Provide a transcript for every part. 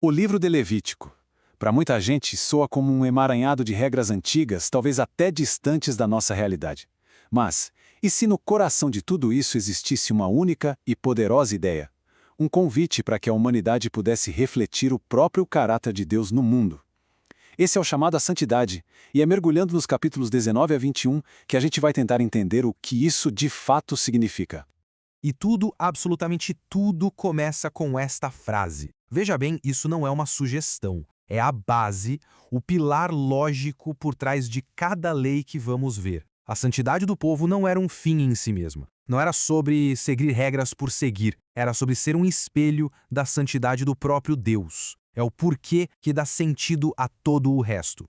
O livro de Levítico. Para muita gente, soa como um emaranhado de regras antigas, talvez até distantes da nossa realidade. Mas, e se no coração de tudo isso existisse uma única e poderosa ideia? Um convite para que a humanidade pudesse refletir o próprio caráter de Deus no mundo. Esse é o chamado à santidade, e é mergulhando nos capítulos 19 a 21 que a gente vai tentar entender o que isso de fato significa. E tudo, absolutamente tudo, começa com esta frase. Veja bem, isso não é uma sugestão. É a base, o pilar lógico por trás de cada lei que vamos ver. A santidade do povo não era um fim em si mesma. Não era sobre seguir regras por seguir. Era sobre ser um espelho da santidade do próprio Deus. É o porquê que dá sentido a todo o resto.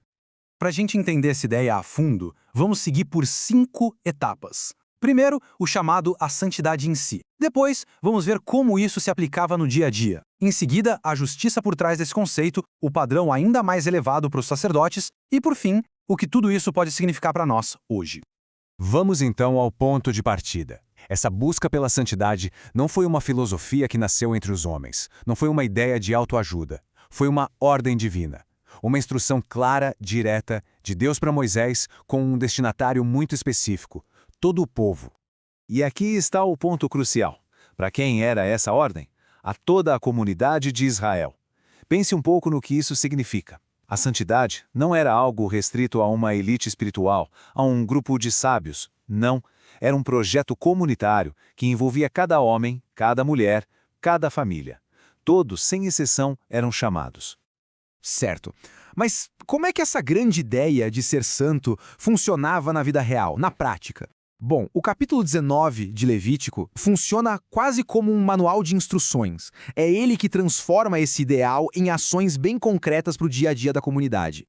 Para a gente entender essa ideia a fundo, vamos seguir por 5 etapas. Primeiro, o chamado à santidade em si. Depois, vamos ver como isso se aplicava no dia a dia. Em seguida, a justiça por trás desse conceito, o padrão ainda mais elevado para os sacerdotes e, por fim, o que tudo isso pode significar para nós hoje. Vamos então ao ponto de partida. Essa busca pela santidade não foi uma filosofia que nasceu entre os homens, não foi uma ideia de autoajuda, foi uma ordem divina. Uma instrução clara, direta, de Deus para Moisés, com um destinatário muito específico: todo o povo. E aqui está o ponto crucial. Para quem era essa ordem? A toda a comunidade de Israel. Pense um pouco no que isso significa. A santidade não era algo restrito a uma elite espiritual, a um grupo de sábios. Não. Era um projeto comunitário que envolvia cada homem, cada mulher, cada família. Todos, sem exceção, eram chamados. Certo. Mas como é que essa grande ideia de ser santo funcionava na vida real, na prática? Bom, o capítulo 19 de Levítico funciona quase como um manual de instruções. É ele que transforma esse ideal em ações bem concretas para o dia a dia da comunidade.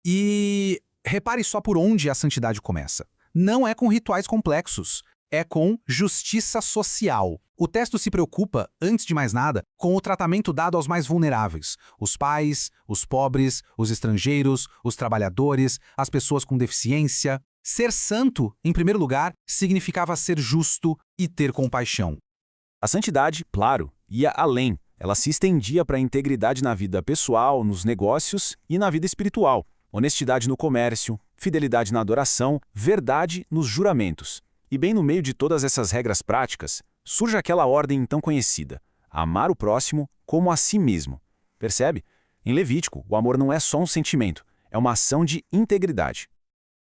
E repare só por onde a santidade começa. Não é com rituais complexos, é com justiça social. O texto se preocupa, antes de mais nada, com o tratamento dado aos mais vulneráveis: os pais, os pobres, os estrangeiros, os trabalhadores, as pessoas com deficiência. Ser santo, em primeiro lugar, significava ser justo e ter compaixão. A santidade, claro, ia além. Ela se estendia para a integridade na vida pessoal, nos negócios e na vida espiritual. Honestidade no comércio, fidelidade na adoração, verdade nos juramentos. E bem no meio de todas essas regras práticas, surge aquela ordem então conhecida: amar o próximo como a si mesmo. Percebe? Em Levítico, o amor não é só um sentimento, é uma ação de integridade.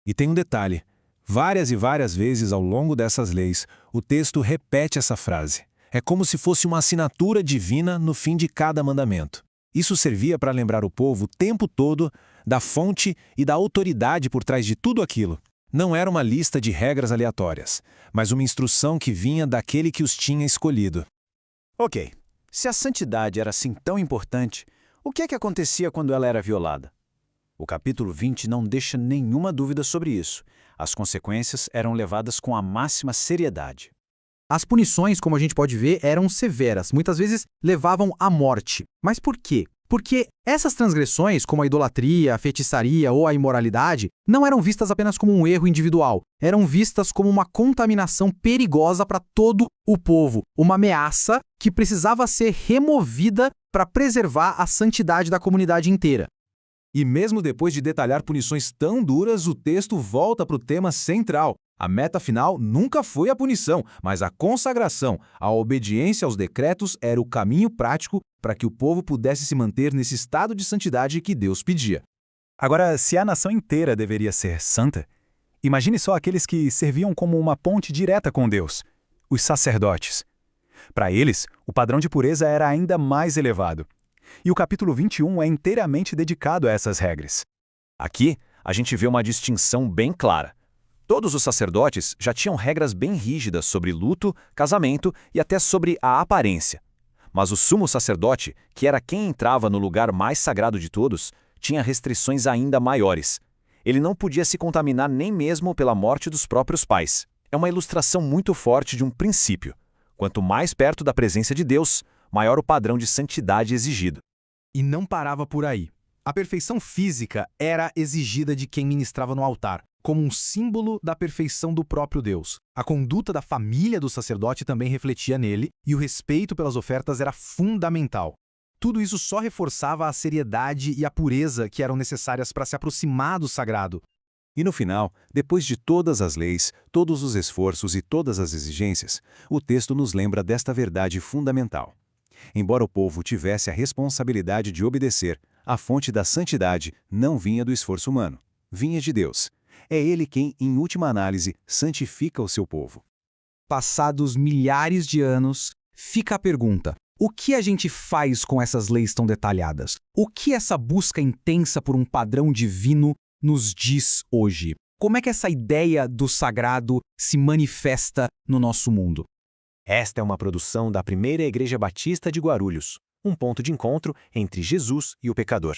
E tem um detalhe: várias e várias vezes ao longo dessas leis, o texto repete essa frase. É como se fosse uma assinatura divina no fim de cada mandamento. Isso servia para lembrar o povo o tempo todo da fonte e da autoridade por trás de tudo aquilo. Não era uma lista de regras aleatórias, mas uma instrução que vinha daquele que os tinha escolhido. Ok, se a santidade era assim tão importante, o que é que acontecia quando ela era violada? O capítulo 20 não deixa nenhuma dúvida sobre isso. As consequências eram levadas com a máxima seriedade. As punições, como a gente pode ver, eram severas, muitas vezes levavam à morte. Mas por quê? Porque essas transgressões, como a idolatria, a feitiçaria ou a imoralidade, não eram vistas apenas como um erro individual, eram vistas como uma contaminação perigosa para todo o povo, uma ameaça que precisava ser removida para preservar a santidade da comunidade inteira. E mesmo depois de detalhar punições tão duras, o texto volta para o tema central. A meta final nunca foi a punição, mas a consagração. A obediência aos decretos era o caminho prático para que o povo pudesse se manter nesse estado de santidade que Deus pedia. Agora, se a nação inteira deveria ser santa, imagine só aqueles que serviam como uma ponte direta com Deus, os sacerdotes. Para eles, o padrão de pureza era ainda mais elevado. E o capítulo 21 é inteiramente dedicado a essas regras. Aqui, a gente vê uma distinção bem clara. Todos os sacerdotes já tinham regras bem rígidas sobre luto, casamento e até sobre a aparência. Mas o sumo sacerdote, que era quem entrava no lugar mais sagrado de todos, tinha restrições ainda maiores. Ele não podia se contaminar nem mesmo pela morte dos próprios pais. É uma ilustração muito forte de um princípio. Quanto mais perto da presença de Deus, maior o padrão de santidade exigido. E não parava por aí. A perfeição física era exigida de quem ministrava no altar, como um símbolo da perfeição do próprio Deus. A conduta da família do sacerdote também refletia nele, e o respeito pelas ofertas era fundamental. Tudo isso só reforçava a seriedade e a pureza que eram necessárias para se aproximar do sagrado. E no final, depois de todas as leis, todos os esforços e todas as exigências, o texto nos lembra desta verdade fundamental. Embora o povo tivesse a responsabilidade de obedecer, a fonte da santidade não vinha do esforço humano, vinha de Deus. É Ele quem, em última análise, santifica o seu povo. Passados milhares de anos, fica a pergunta: o que a gente faz com essas leis tão detalhadas? O que essa busca intensa por um padrão divino nos diz hoje? Como é que essa ideia do sagrado se manifesta no nosso mundo? Esta é uma produção da Primeira Igreja Batista de Guarulhos, um ponto de encontro entre Jesus e o pecador.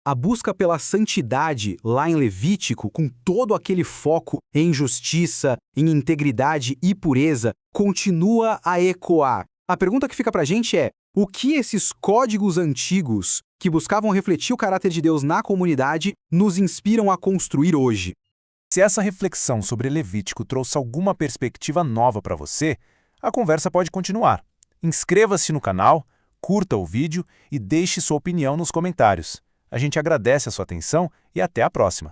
A busca pela santidade, lá em Levítico, com todo aquele foco em justiça, em integridade e pureza, continua a ecoar. A pergunta que fica pra gente é: o que esses códigos antigos, que buscavam refletir o caráter de Deus na comunidade, nos inspiram a construir hoje? Se essa reflexão sobre Levítico trouxe alguma perspectiva nova para você, a conversa pode continuar. Inscreva-se no canal, curta o vídeo e deixe sua opinião nos comentários. A gente agradece a sua atenção e até a próxima.